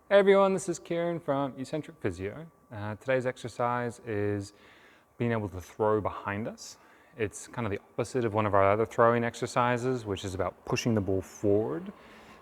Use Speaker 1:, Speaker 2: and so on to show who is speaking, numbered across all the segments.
Speaker 1: Hey everyone, this is Kieran from Eccentric Physio. Today's exercise is being able to throw behind us. It's kind of the opposite of one of our other throwing exercises, which is about pushing the ball forward.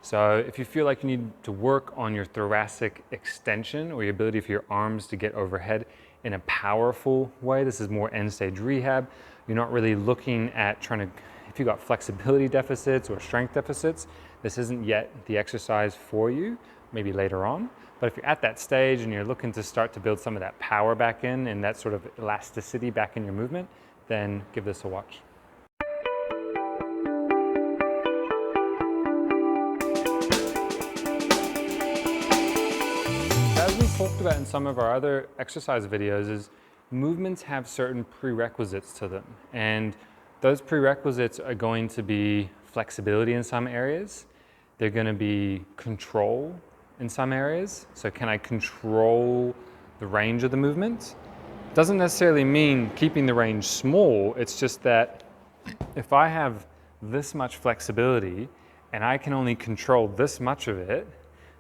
Speaker 1: So if you feel like you need to work on your thoracic extension or your ability for your arms to get overhead in a powerful way, this is more end stage rehab. You're not really looking at if you've got flexibility deficits or strength deficits, this isn't yet the exercise for you. Maybe later on. But if you're at that stage and you're looking to start to build some of that power back in and that sort of elasticity back in your movement, then give this a watch. As we talked about in some of our other exercise videos, is movements have certain prerequisites to them. And those prerequisites are going to be flexibility in some areas. They're going to be control in some areas. So can I control the range of the movement? Doesn't necessarily mean keeping the range small. It's just that if I have this much flexibility and I can only control this much of it,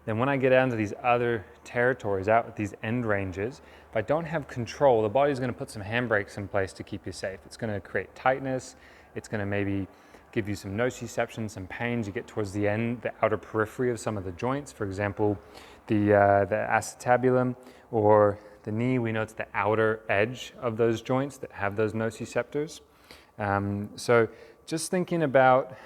Speaker 1: then when I get down to these other territories, out at these end ranges, if I don't have control, the body's going to put some handbrakes in place to keep you safe. It's going to create tightness. It's going to maybe give you some nociception, some pains. You get towards the end, the outer periphery of some of the joints. For example, the acetabulum or the knee, we know it's the outer edge of those joints that have those nociceptors. So just thinking about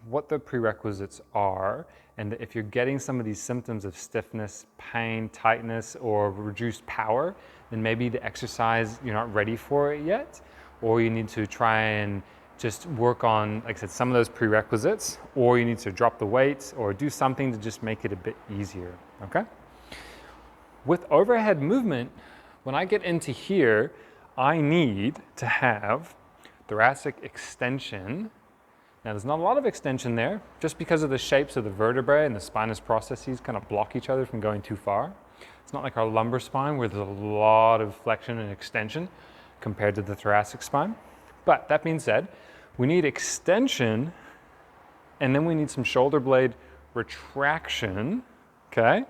Speaker 1: what the prerequisites are, and if you're getting some of these symptoms of stiffness, pain, tightness, or reduced power, then maybe the exercise, you're not ready for it yet, or you need to try and just work on, like I said, some of those prerequisites, or you need to drop the weights or do something to just make it a bit easier, okay? With overhead movement, when I get into here, I need to have thoracic extension. Now there's not a lot of extension there, just because of the shapes of the vertebrae and the spinous processes kind of block each other from going too far. It's not like our lumbar spine where there's a lot of flexion and extension compared to the thoracic spine. But that being said, we need extension, and then we need some shoulder blade retraction, okay?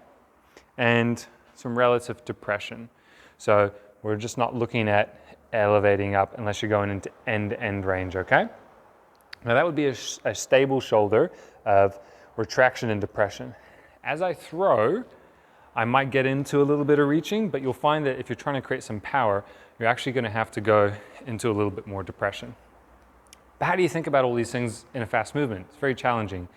Speaker 1: And some relative depression. So we're just not looking at elevating up unless you're going into end-to-end range, okay? Now that would be a stable shoulder of retraction and depression. As I throw, I might get into a little bit of reaching, but you'll find that if you're trying to create some power, you're actually going to have to go into a little bit more depression. But how do you think about all these things in a fast movement? It's very challenging. And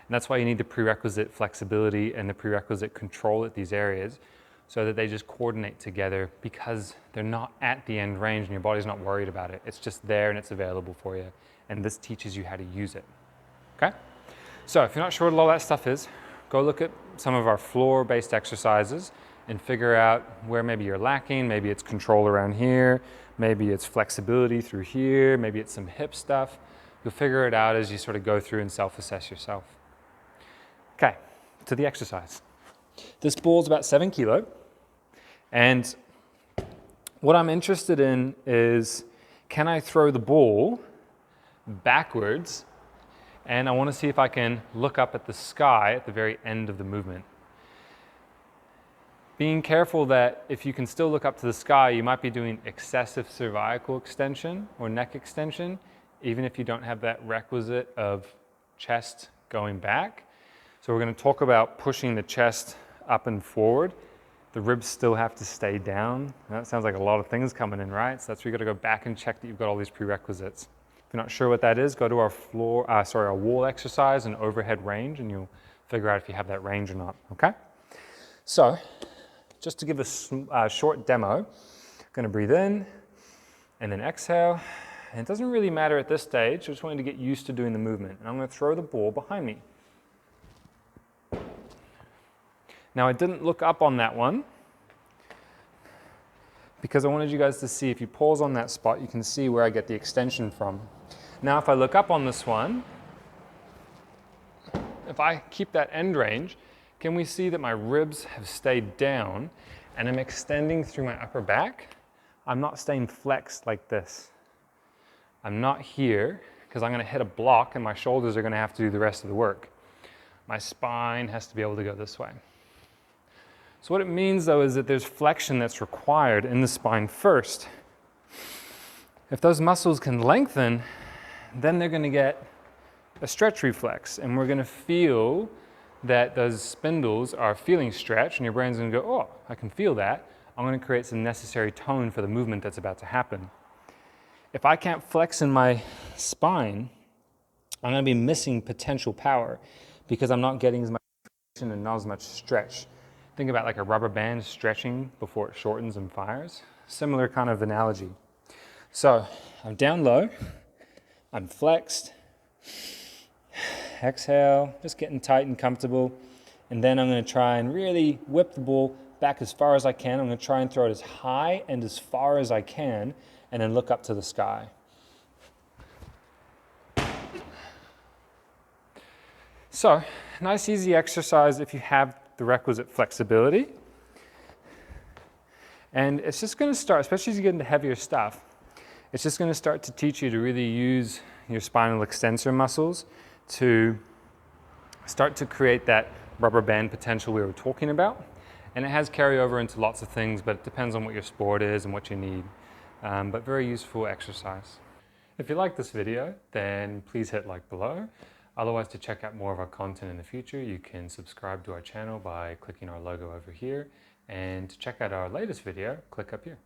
Speaker 1: that's why you need the prerequisite flexibility and the prerequisite control at these areas so that they just coordinate together, because they're not at the end range and your body's not worried about it. It's just there and it's available for you. And this teaches you how to use it, okay? So if you're not sure what all that stuff is, go look at some of our floor-based exercises and figure out where maybe you're lacking. Maybe it's control around here, maybe it's flexibility through here, maybe it's some hip stuff. You'll figure it out as you sort of go through and self-assess yourself. Okay, to the exercise. This ball's about 7 kilo, and what I'm interested in is, can I throw the ball backwards, and I want to see if I can look up at the sky at the very end of the movement. Being careful that if you can still look up to the sky, you might be doing excessive cervical extension or neck extension, even if you don't have that requisite of chest going back. So we're going to talk about pushing the chest up and forward. The ribs still have to stay down. That sounds like a lot of things coming in, right? So that's where you've got to go back and check that you've got all these prerequisites. If you're not sure what that is, go to our wall exercise and overhead range, and you'll figure out if you have that range or not, okay? So, just to give a short demo, I'm going to breathe in and then exhale. And it doesn't really matter at this stage, I just want you to get used to doing the movement. And I'm going to throw the ball behind me. Now I didn't look up on that one because I wanted you guys to see, if you pause on that spot, you can see where I get the extension from. Now if I look up on this one, if I keep that end range, can we see that my ribs have stayed down and I'm extending through my upper back? I'm not staying flexed like this. I'm not here because I'm going to hit a block and my shoulders are going to have to do the rest of the work. My spine has to be able to go this way. So what it means though is that there's flexion that's required in the spine first. If those muscles can lengthen, then they're going to get a stretch reflex, and we're going to feel that those spindles are feeling stretch, and your brain's going to go, oh, I can feel that. I'm going to create some necessary tone for the movement that's about to happen. If I can't flex in my spine, I'm going to be missing potential power because I'm not getting as much flexion and not as much stretch. Think about like a rubber band stretching before it shortens and fires. Similar kind of analogy. So I'm down low, I'm flexed, exhale, just getting tight and comfortable, and then I'm going to try and really whip the ball back as far as I can. I'm going to try and throw it as high and as far as I can, and then look up to the sky. So, nice easy exercise if you have the requisite flexibility. And it's just going to start, especially as you get into heavier stuff, it's just going to start to teach you to really use your spinal extensor muscles to start to create that rubber band potential we were talking about. And it has carryover into lots of things, but it depends on what your sport is and what you need. But very useful exercise. If you like this video, then please hit like below. Otherwise, to check out more of our content in the future, you can subscribe to our channel by clicking our logo over here. And to check out our latest video, click up here.